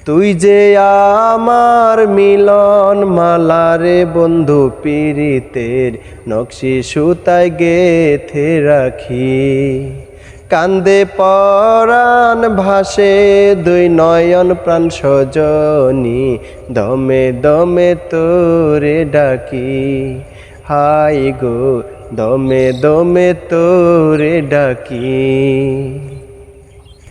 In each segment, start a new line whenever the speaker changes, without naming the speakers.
তুই যে আমার মিলন মালা রে বন্ধু, পীড়িতের নকশি সুতায় গেথে রাখি। কান্দে পরাণ ভাসে দুই নয়ন প্রাণ সজনী, দমে দমে তোরে ডাকি। হাই গো দমে দমে তোরে ডাকি।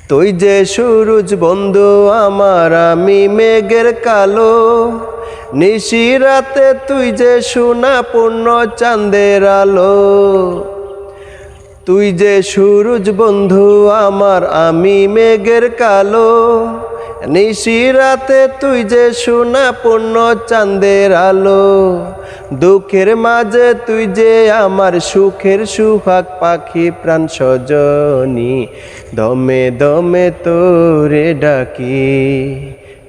তুই যে সূরজ বন্ধু আমার, আমি মেঘের কালো। নিশি রাতে তুই যে সোনা পূর্ণ চাঁদের আলো। তুই যে সূরজ বন্ধু আমার, আমি মেঘের কালো। নিশি রাতে তুই যে সোনা পূর্ণ চাঁদের আলো। দুঃখের মাঝে তুই যে আমার সুখের সুহাগ পাখি প্রাণ সজনী, দমে দমে তোরে ডাকি।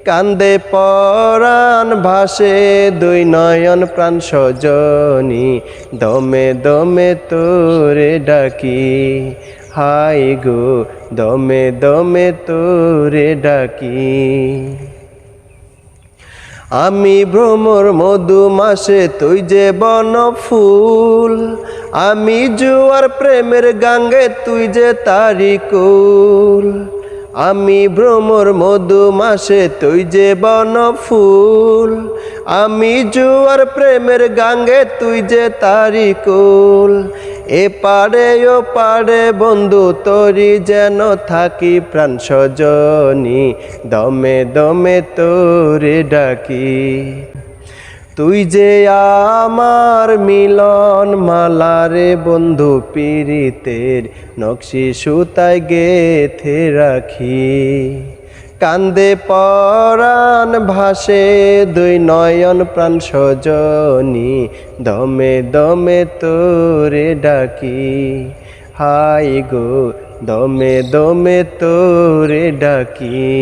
কান্দে পরাণ ভাসে দুই নয়ন প্রাণ সজনী, দমে দমে তোরে ডাকি। হাই গো দমে দমে তোরে ডাকি। আমি ভ্রমর মধুমাসে তুই যে বন ফুল। আমি জুয়ার প্রেমের গাঙ্গে তুই যে তারি কুল। আমি ভ্রমর মধুমাসে তুই যে বন ফুল। আমি জুয়ার প্রেমের গাঙ্গে তুই যে তারি কুল। এ পারে ও পারে বন্ধু তোরি যেন থাকি প্রাণ সজনী, দমে দমে তোরে ডাকি। তুই যে আমার মিলন মালা রে বন্ধু, পীড়িতের নকশি সুতায় গেথে রাখি। কান্দে পরাণ ভাসে দুই নয়ন প্রাণ সজনী, দমে দমে তোরে ডাকি। হাই গো দমে দমে তোরে ডাকি।